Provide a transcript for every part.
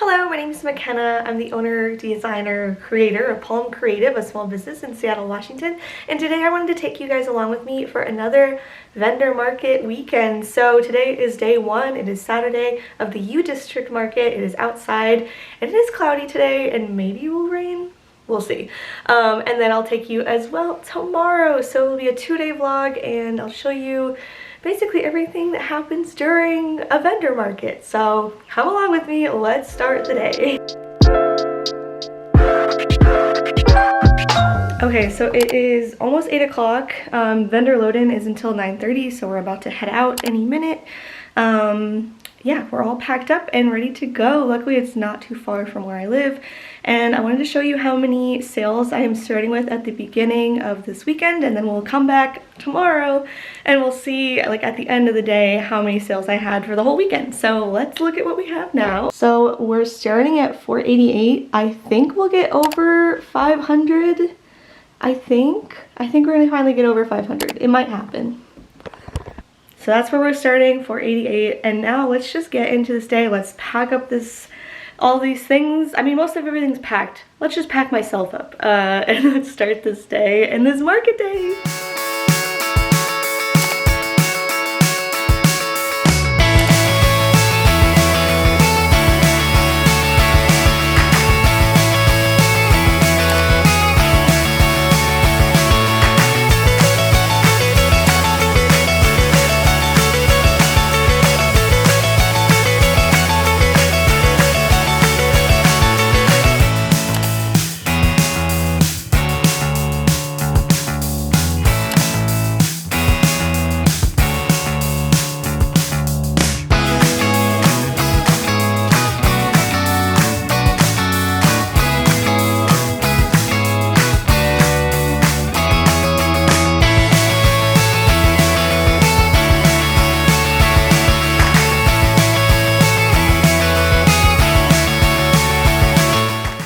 Hello, my name is McKenna. I'm the owner, designer, creator of Palm Creative, a small business in Seattle, Washington. And today I wanted to take you guys along with me for another vendor market weekend. So today is day one. It is Saturday of the U District market. It is outside and it is cloudy today and maybe it will rain. We'll see. And then I'll take you as well tomorrow. So it'll be a 2-day vlog and I'll show you basically everything that happens during a vendor market. So come along with me, let's start the day. Okay, so it is almost 8 o'clock. Vendor load-in is until 9:30, so we're about to head out any minute. Yeah, we're all packed up and ready to go. Luckily, it's not too far from where I live. And I wanted to show you how many sales I am starting with at the beginning of this weekend, and then we'll come back tomorrow and we'll see, like, at the end of the day how many sales I had for the whole weekend. So let's look at what we have now. So we're starting at 488. I think we'll get over 500. I think we're gonna finally get over 500. It might happen. So that's where we're starting, 488, and now let's just get into this day. Let's pack up all these things. I mean, most of everything's packed. Let's just pack myself up and let's start this day and this market day.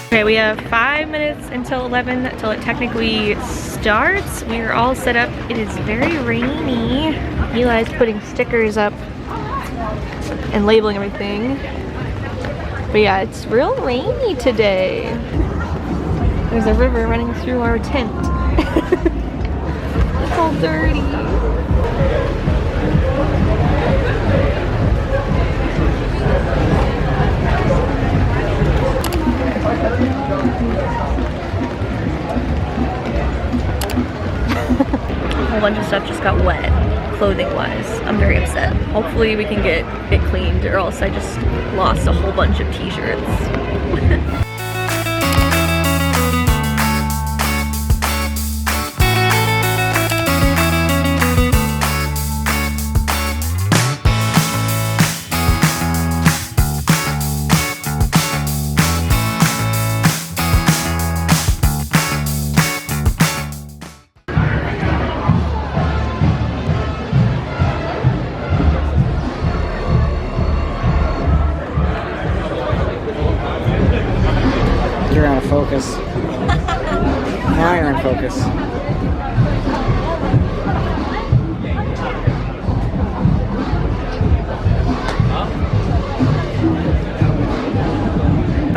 Okay, we have 5 minutes until 11 until it technically starts. We are all set up. It is very rainy. Eli's putting stickers up and labeling everything. But yeah, it's real rainy today. There's a river running through our tent. It's all dirty. A whole bunch of stuff just got wet, clothing wise. I'm very upset. Hopefully we can get it cleaned, or else I just lost a whole bunch of t-shirts. You're out of focus. Now you're in focus.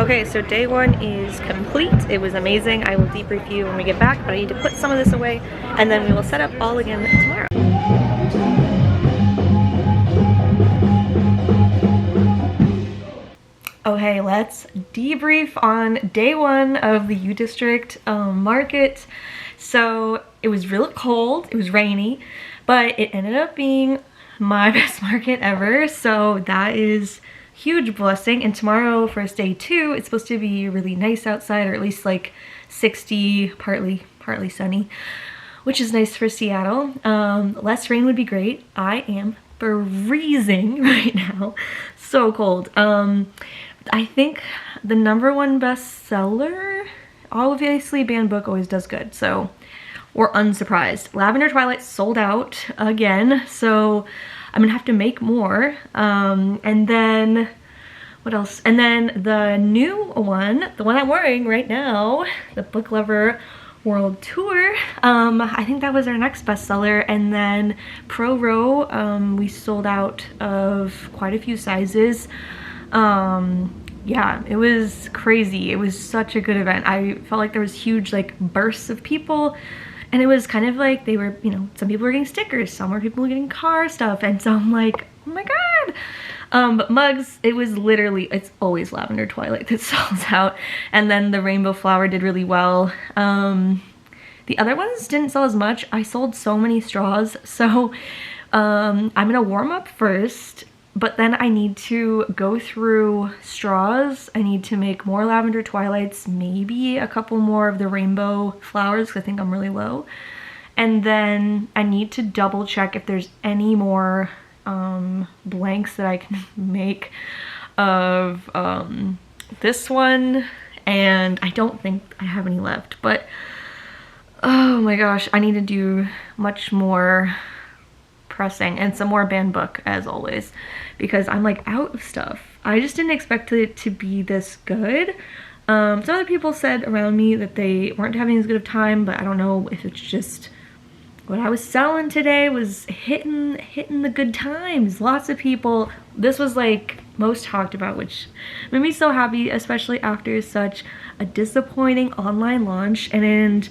Okay, so day one is complete. It was amazing. I will debrief you when we get back, but I need to put some of this away and then we will set up all again tomorrow. Okay, let's debrief on day one of the U District market. So it was really cold, it was rainy, but it ended up being my best market ever. So that is huge blessing. And tomorrow, for day two, it's supposed to be really nice outside, or at least like 60, partly sunny, which is nice for Seattle. Less rain would be great. I am freezing right now, so cold. I think the #1 bestseller, obviously Banned Book always does good, so we're unsurprised. Lavender Twilight sold out again, so I'm gonna have to make more. And then what else? And then the new one, the one I'm wearing right now, the Book Lover World Tour, I think that was our next bestseller. And then Pro Row, we sold out of quite a few sizes. yeah, it was crazy. It was such a good event. I felt like there was huge like bursts of people, and it was kind of like they were, you know, some people were getting stickers, some were people getting car stuff, and so I'm like, oh my god. But mugs, it was literally, it's always Lavender Twilight that sells out, and then the Rainbow Flower did really well. The other ones didn't sell as much. I sold so many straws, so I'm gonna warm up first, but then I need to go through straws. I need to make more Lavender Twilights, maybe a couple more of the Rainbow Flowers because I think I'm really low. And then I need to double check if there's any more blanks that I can make of this one, and I don't think I have any left, but oh my gosh, I need to do much more pressing and some more band book as always, because I'm like out of stuff. I just didn't expect it to be this good. Some other people said around me that they weren't having as good of time, but I don't know if it's just what I was selling today was hitting the good times. Lots of people, this was like most talked about, which made me so happy, especially after such a disappointing online launch. And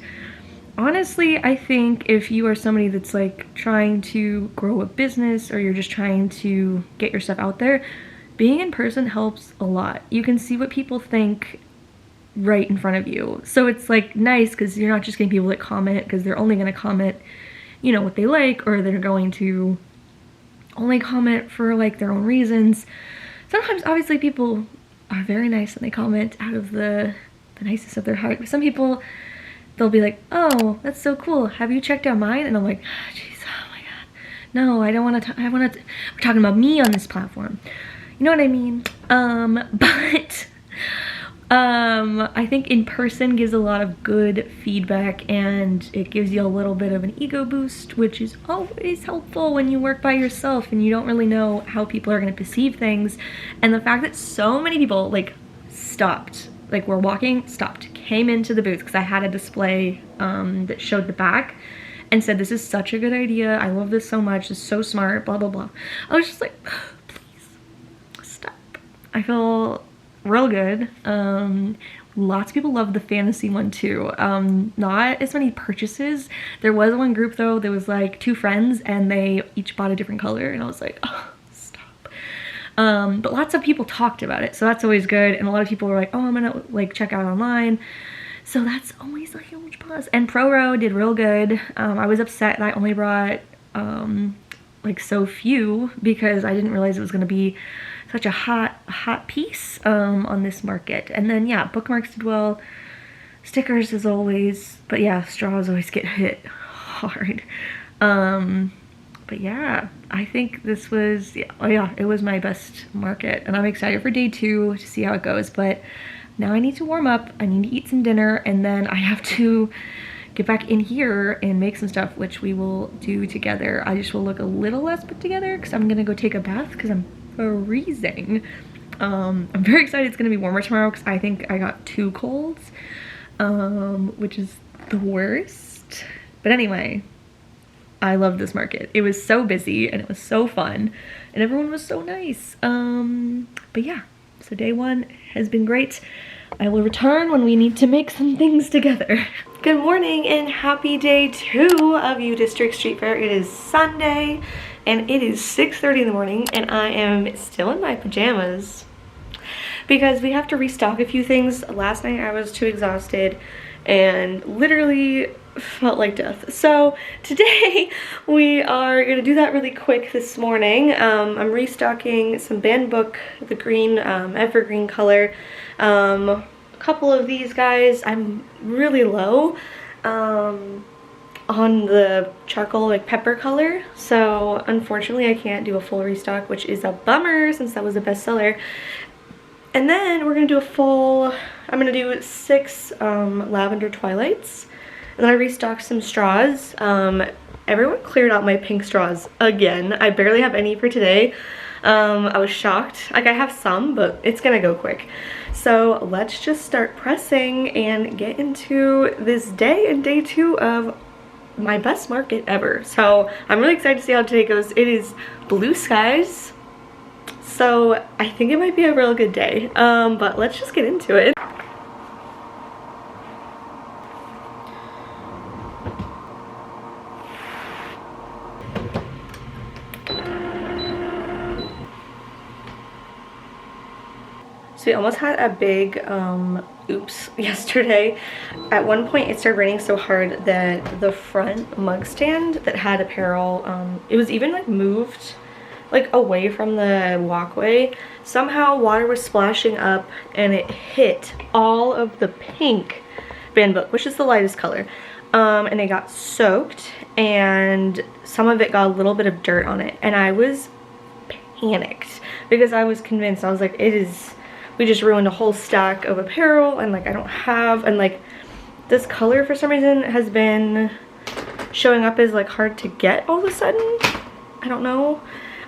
honestly, I think if you are somebody that's like trying to grow a business, or you're just trying to get your stuff out there, being in person helps a lot. You can see what people think right in front of you. So it's like nice because you're not just getting people that comment because they're only going to comment, you know, what they like, or they're going to only comment for like their own reasons. Sometimes obviously people are very nice and they comment out of the nicest of their heart. But some people, they'll be like, oh, that's so cool. Have you checked out mine? And I'm like, jeez, oh my god. No, I don't want to, we're talking about me on this platform. You know what I mean? But I think in person gives a lot of good feedback, and it gives you a little bit of an ego boost, which is always helpful when you work by yourself and you don't really know how people are going to perceive things. And the fact that so many people like stopped, like were walking, stopped, came into the booth because I had a display that showed the back and said, this is such a good idea. I love this so much. It's so smart, blah, blah, blah. I was just like, please stop. I feel real good. Lots of people love the fantasy one too. Not as many purchases. There was one group though, there was like 2 friends and they each bought a different color, and I was like, oh, stop. But lots of people talked about it, so that's always good. And a lot of people were like, oh, I'm gonna like check out online. So that's always a huge plus. And Pro did real good. I was upset that I only brought like so few because I didn't realize it was gonna be such a hot piece on this market. And then yeah, bookmarks did well, stickers as always, but yeah, straws always get hit hard. But yeah, I think this was, it was my best market, and I'm excited for day 2 to see how it goes. But now I need to warm up, I need to eat some dinner, and then I have to get back in here and make some stuff, which we will do together. I just will look a little less put together because I'm gonna go take a bath because I'm freezing. I'm very excited it's gonna be warmer tomorrow because I think I got 2 colds, which is the worst. But anyway, I love this market. It was so busy and it was so fun and everyone was so nice. But yeah, so day 1 has been great. I will return when we need to make some things together. Good morning and happy day 2 of U District Street Fair. It is Sunday and it is 6:30 in the morning and I am still in my pajamas because we have to restock a few things. Last night I was too exhausted and literally felt like death. So today we are gonna do that really quick this morning. I'm restocking some band book, the green evergreen color. A couple of these guys, I'm really low on the charcoal like pepper color, so unfortunately I can't do a full restock, which is a bummer since that was a bestseller. And then we're gonna do a full, I'm gonna do 6 Lavender Twilights, and then I restocked some straws. Everyone cleared out my pink straws again. I barely have any for today. I was shocked. Like I have some, but it's gonna go quick. So let's just start pressing and get into this day and day 2 of my best market ever. So I'm really excited to see how today goes. It is blue skies, So I think it might be a real good day, but let's just get into it. So we almost had a big oops yesterday. At one point it started raining so hard that the front mug stand that had apparel, it was even like moved like away from the walkway. Somehow water was splashing up and it hit all of the pink bamboo, which is the lightest color, and it got soaked and some of it got a little bit of dirt on it, and I was panicked because I was convinced, I was like, we just ruined a whole stack of apparel, and like I don't have, and like this color for some reason has been showing up as like hard to get all of a sudden. I don't know.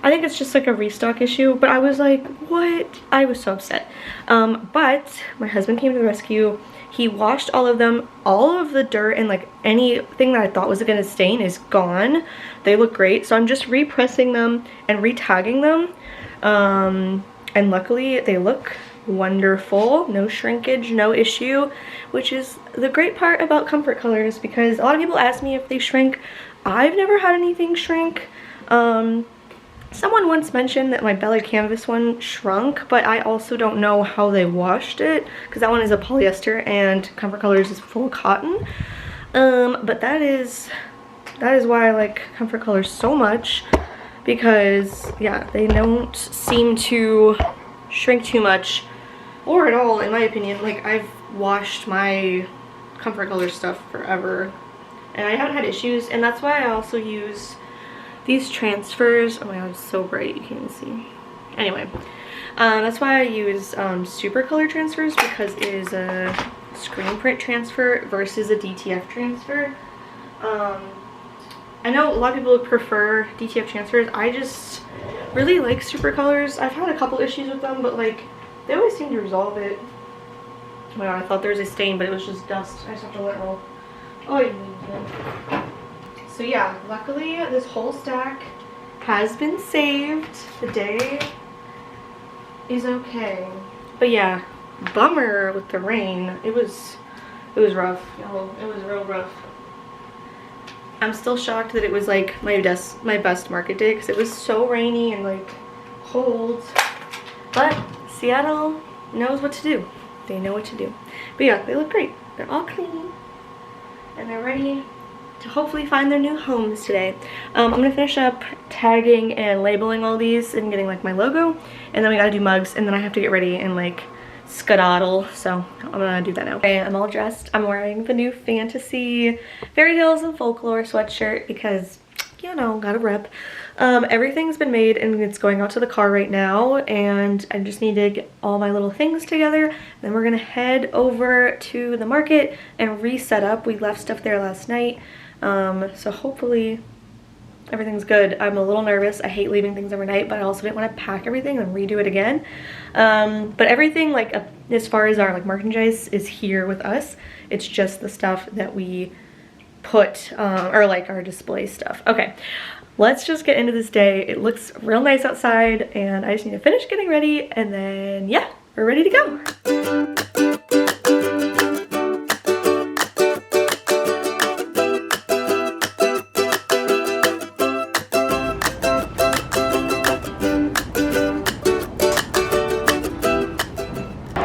I think it's just like a restock issue, but I was like, what? I was so upset. But my husband came to the rescue. He washed all of them. All of the dirt and like anything that I thought was gonna stain is gone. They look great. So I'm just repressing them and re-tagging them. And luckily they look wonderful. No shrinkage, no issue, which is the great part about Comfort Colors, because a lot of people ask me if they shrink. I've never had anything shrink. Someone once mentioned that my Bella Canvas one shrunk, but I also don't know how they washed it, because that one is a polyester and Comfort Colors is full cotton. But that is why I like Comfort Colors so much, because yeah, they don't seem to shrink too much or at all, in my opinion. Like, I've washed my Comfort Colors stuff forever and I haven't had issues, and that's why I also use these transfers. Oh my god, it's so bright you can't even see. Anyway, that's why I use Super Color transfers, because it is a screen print transfer versus a DTF transfer. I know a lot of people prefer DTF transfers. I just really like Super Colors. I've had a couple issues with them, but like they always seem to resolve it. Oh my god, I thought there was a stain, but it was just dust. I just have to let it roll. Oh, yeah. So yeah, luckily this whole stack has been saved. The day is okay. But yeah, bummer with the rain. It was rough, y'all. It was real rough. I'm still shocked that it was like my best market day, because it was so rainy and like cold. But Seattle knows what to do. They know what to do. But yeah, they look great. They're all clean and they're ready to hopefully find their new homes today. I'm gonna finish up tagging and labeling all these and getting like my logo, and then we gotta do mugs, and then I have to get ready and like skedaddle, so I'm gonna do that now. Okay, I'm all dressed. I'm wearing the new Fantasy Fairy Tales and Folklore sweatshirt because, you know, gotta rep. Everything's been made and it's going out to the car right now, and I just need to get all my little things together. Then we're gonna head over to the market and reset up. We left stuff there last night, so hopefully everything's good. I'm a little nervous. I hate leaving things overnight, but I also didn't want to pack everything and redo it again. But everything, like as far as our like merchandise, is here with us. It's just the stuff that we put, or like our display stuff. Okay, let's just get into this day. It looks real nice outside, and I just need to finish getting ready, and then yeah, we're ready to go.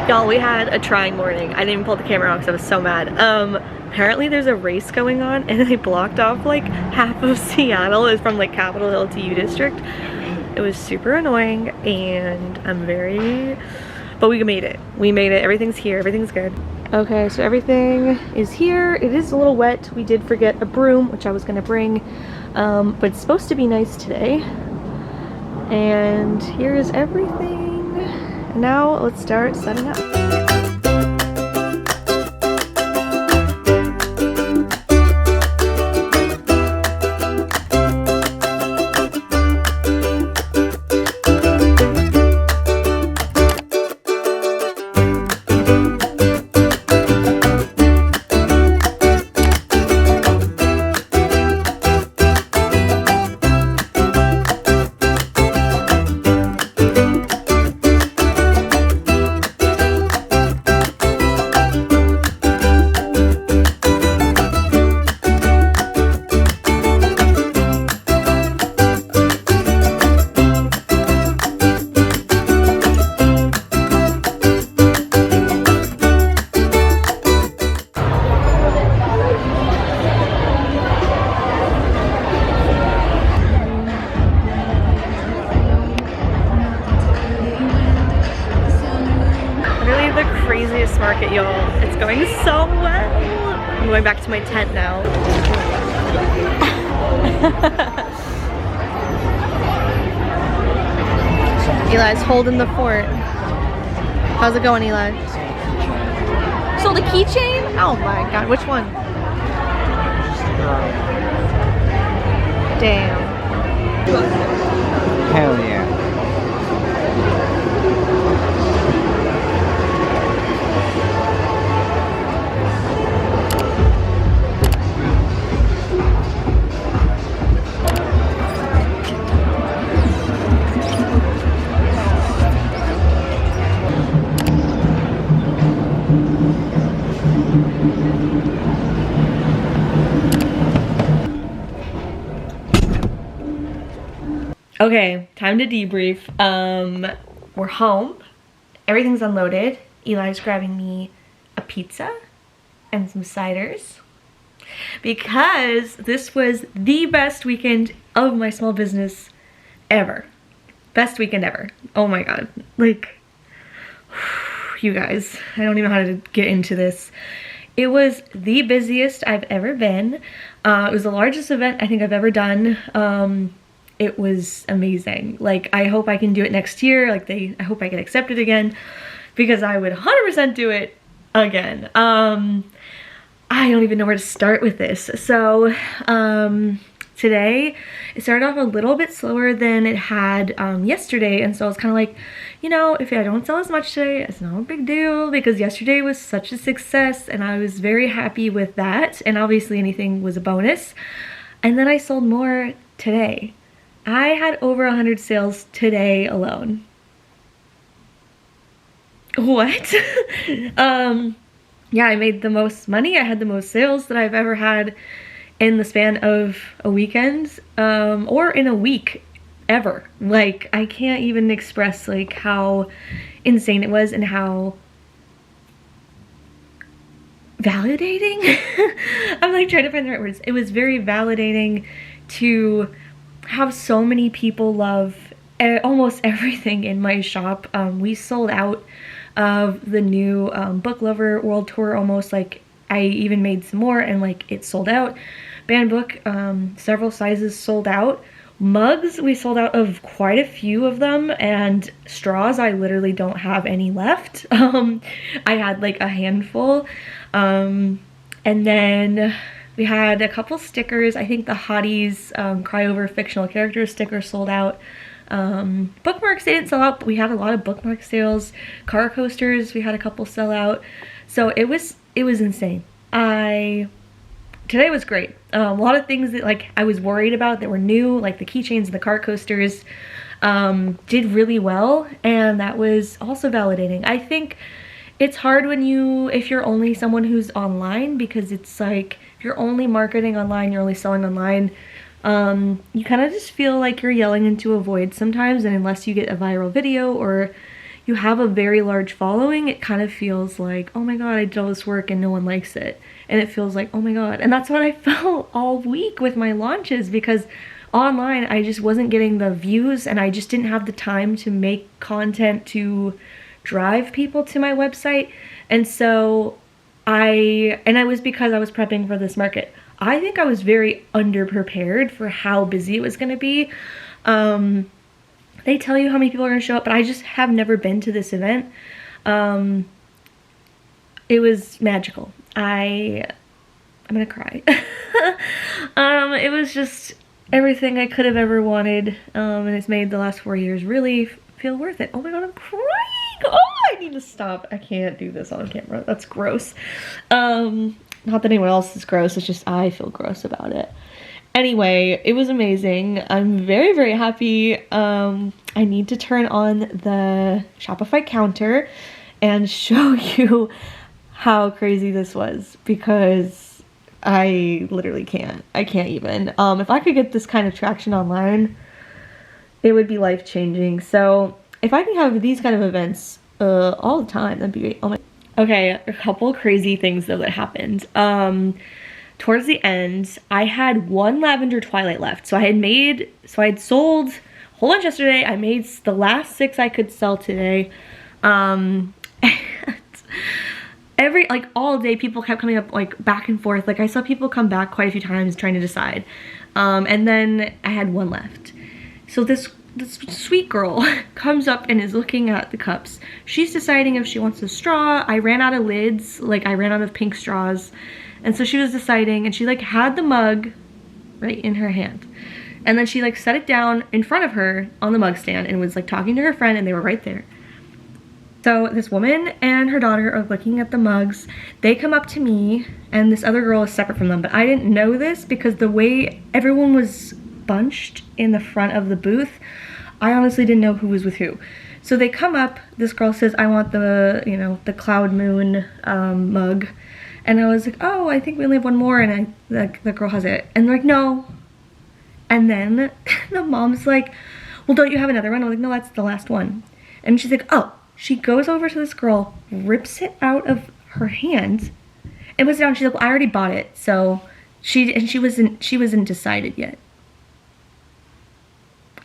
Y'all, we had a trying morning. I didn't even pull the camera off because I was so mad. Apparently there's a race going on, and they blocked off like half of Seattle is from like Capitol Hill to U District. It was super annoying, and but we made it. We made it. Everything's here. Everything's good. Okay, so everything is here. It is a little wet. We did forget a broom, which I was gonna bring, but it's supposed to be nice today. And here is everything. Now let's start setting up. the craziest market, y'all. It's going so well. I'm going back to my tent now. Eli's holding the fort. How's it going, Eli? So the keychain? Oh my god, which one? Damn. Hell yeah. Okay, time to debrief. We're home. Everything's unloaded. Eli's grabbing me a pizza and some ciders because this was the best weekend of my small business ever. Best weekend ever. Oh my god. Like, you guys, I don't even know how to get into this. It was the busiest I've ever been. It was the largest event I think I've ever done. It was amazing. Like, I hope I can do it next year. Like, I hope I get accepted again because I would 100% do it again. I don't even know where to start with this. So, today, it started off a little bit slower than it had yesterday. And so I was kind of like, you know, if I don't sell as much today, it's not a big deal because yesterday was such a success and I was very happy with that. And obviously anything was a bonus. And then I sold more today. I had over 100 sales today alone. What? Yeah, I made the most money. I had the most sales that I've ever had in the span of a weekend, or in a week ever. Like, I can't even express like how insane it was and how validating. I'm like trying to find the right words. It was very validating to have so many people love almost everything in my shop. We sold out of the new Book Lover World Tour almost. Like, I even made some more and like it sold out. Band book, several sizes sold out. Mugs, we sold out of quite a few of them, and straws, I literally don't have any left. I had like a handful. And then we had a couple stickers. I think the Hotties Cry Over Fictional Characters sticker sold out. Bookmarks, they didn't sell out, but we had a lot of bookmark sales. Car coasters, we had a couple sell out. So it was insane. Today was great. A lot of things that like I was worried about that were new, like the keychains and the car coasters, did really well, and that was also validating. I think it's hard if you're only someone who's online, because it's like if you're only marketing online, you're only selling online, you kind of just feel like you're yelling into a void sometimes, and unless you get a viral video or you have a very large following, it kind of feels like, oh my god, I did all this work and no one likes it. And it feels like, oh my god. And that's what I felt all week with my launches, because online I just wasn't getting the views and I just didn't have the time to make content to drive people to my website. And so it was because I was prepping for this market. I think I was very underprepared for how busy it was going to be. They tell you how many people are going to show up, but I just have never been to this event. It was magical. I'm gonna cry. It was just everything I could have ever wanted, and it's made the last 4 years really feel worth it. Oh my god, I'm crying! Oh, I need to stop. I can't do this on camera. That's gross. Not that anyone else is gross, it's just I feel gross about it. Anyway, it was amazing. I'm very, very happy. I need to turn on the Shopify counter and show you how crazy this was, because I literally can't. I can't even. If I could get this kind of traction online, it would be life-changing. So if I can have these kind of events all the time, that'd be great. Oh my. Okay, a couple crazy things though that happened. Towards the end, I had one Lavender Twilight left. So I had sold a whole bunch yesterday. I made the last 6 I could sell today. like all day people kept coming up like back and forth. Like I saw people come back quite a few times trying to decide. And then I had one left. So this sweet girl comes up and is looking at the cups. She's deciding if she wants a straw. I ran out of lids, like I ran out of pink straws. And so she was deciding, and she like had the mug right in her hand. And then she like set it down in front of her on the mug stand and was like talking to her friend, and they were right there. So this woman and her daughter are looking at the mugs. They come up to me, and this other girl is separate from them, but I didn't know this because the way everyone was bunched in the front of the booth, I honestly didn't know who was with who. So they come up, this girl says, I want the, you know, the Cloud Moon mug. And I was like, oh, I think we only have one more, and the girl has it. And they're like, no. And then the mom's like, well, don't you have another one? I'm like, no, that's the last one. And she's like, oh. She goes over to this girl, rips it out of her hand, and puts it down. She's like, well, I already bought it. So she wasn't decided yet.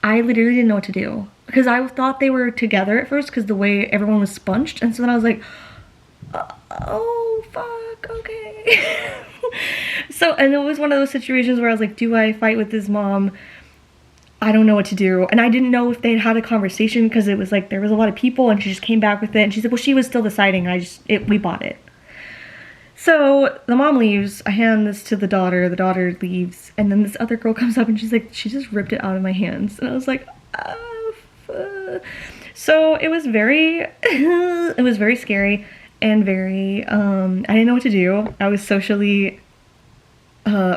I literally didn't know what to do because I thought they were together at first because the way everyone was sponged. And so then I was like, oh, fuck, okay. So, and it was one of those situations where I was like, do I fight with this mom? I don't know what to do. And I didn't know if they'd had a conversation because it was like there was a lot of people, and she just came back with it. And she said, well, she was still deciding. We bought it. So the mom leaves. I hand this to the daughter. The daughter leaves. And then this other girl comes up and she's like, she just ripped it out of my hands. And I was like, oh, fuck. So it was very, it was very scary and very, I didn't know what to do. I was socially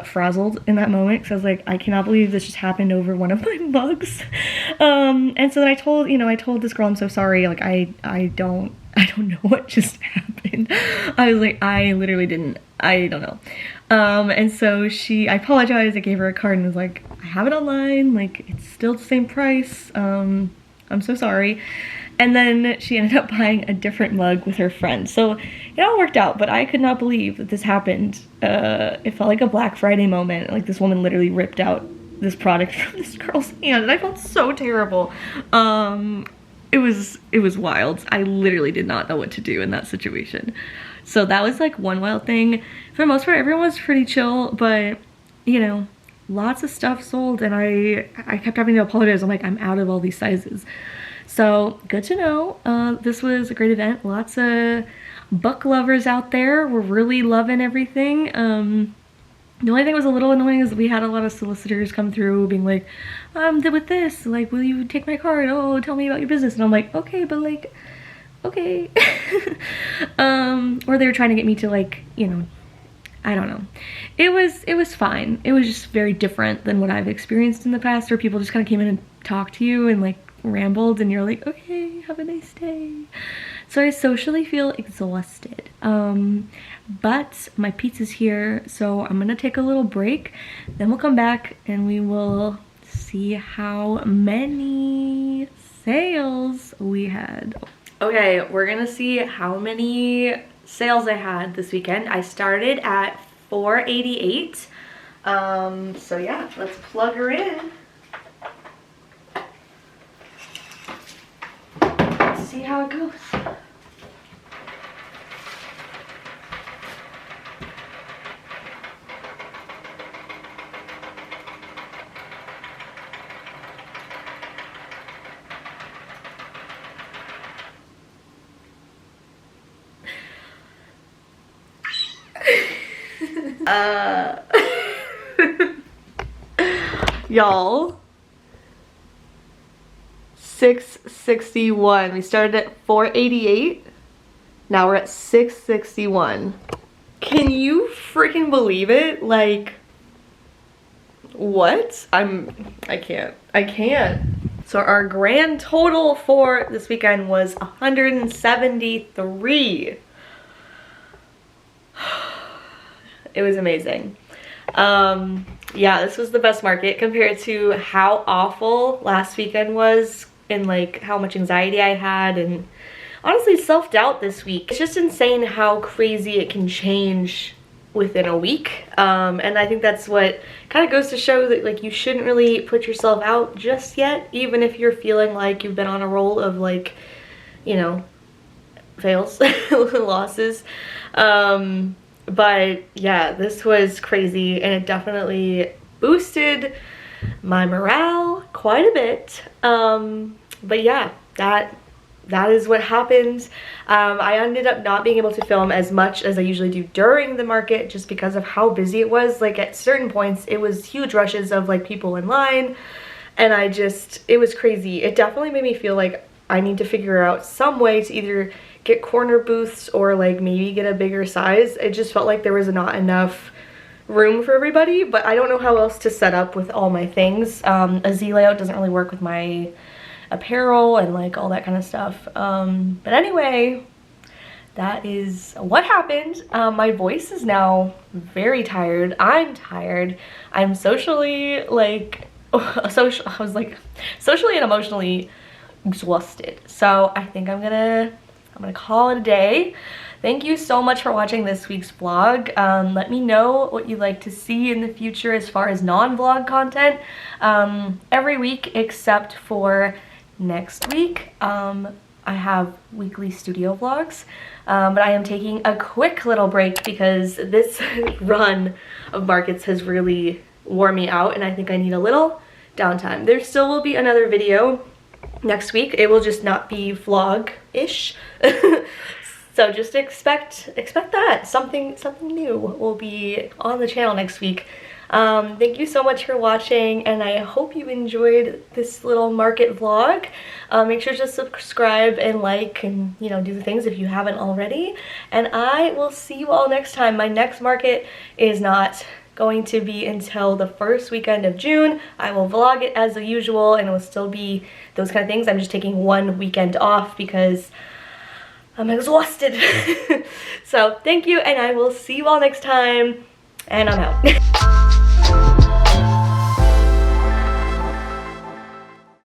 frazzled in that moment because I was like, I cannot believe this just happened over one of my mugs. And so then I told this girl, I'm so sorry, like I don't know what just happened. I was like, I don't know. And so I apologized, I gave her a card and was like, I have it online, like it's still the same price, I'm so sorry. And then she ended up buying a different mug with her friend. So it all worked out, but I could not believe that this happened. It felt like a Black Friday moment. Like this woman literally ripped out this product from this girl's hand, and I felt so terrible. It was wild. I literally did not know what to do in that situation. So that was like one wild thing. For the most part, everyone was pretty chill, but you know, lots of stuff sold, and I kept having to apologize. I'm like, I'm out of all these sizes. So good to know. This was a great event. Lots of book lovers out there were really loving everything. The only thing that was a little annoying is we had a lot of solicitors come through being like, I'm good with this, like, will you take my card? Oh, tell me about your business. And I'm like, okay, but like, okay. Or they were trying to get me to like, you know, I don't know. It was fine. It was just very different than what I've experienced in the past, where people just kind of came in and talked to you and like rambled, and you're like, okay, have a nice day. So I socially feel exhausted. But my pizza's here, so I'm gonna take a little break. Then we'll come back and we will see how many sales we had. Okay, we're gonna see how many sales I had this weekend. I started at $4.88. So yeah, let's plug her in. Let's see how it goes. Y'all, 661. We started at 488. Now we're at 661. Can you freaking believe it? Like, what? I can't. So our grand total for this weekend was 173. It was amazing. Yeah, this was the best market compared to how awful last weekend was, and like how much anxiety I had, and honestly self-doubt this week. It's just insane how crazy it can change within a week. And I think that's what kind of goes to show that like you shouldn't really put yourself out just yet, even if you're feeling like you've been on a roll of like, you know, fails, losses. But yeah, this was crazy, and it definitely boosted my morale quite a bit. But yeah, that is what happened. I ended up not being able to film as much as I usually do during the market just because of how busy it was. Like at certain points it was huge rushes of like people in line, and it was crazy. It definitely made me feel like I need to figure out some way to either get corner booths or like maybe get a bigger size. It just felt like there was not enough room for everybody, but I don't know how else to set up with all my things. A Z layout doesn't really work with my apparel and like all that kind of stuff. But anyway, that is what happened. My voice is now very tired. I'm tired. I'm socially like socially and emotionally exhausted. So I think I'm gonna call it a day. Thank you so much for watching this week's vlog. Let me know what you'd like to see in the future as far as non-vlog content. Every week except for next week, I have weekly studio vlogs, but I am taking a quick little break because this run of markets has really worn me out, and I think I need a little downtime. There still will be another video next week. It will just not be vlog-ish. So just expect that something new will be on the channel next week. Thank you so much for watching, and I hope you enjoyed this little market vlog. Make sure to subscribe and like and, you know, do the things if you haven't already. And I will see you all next time. My next market is not going to be until the first weekend of June. I will vlog it as usual, and it will still be those kind of things. I'm just taking one weekend off because I'm exhausted. So thank you, and I will see you all next time, and I'm out.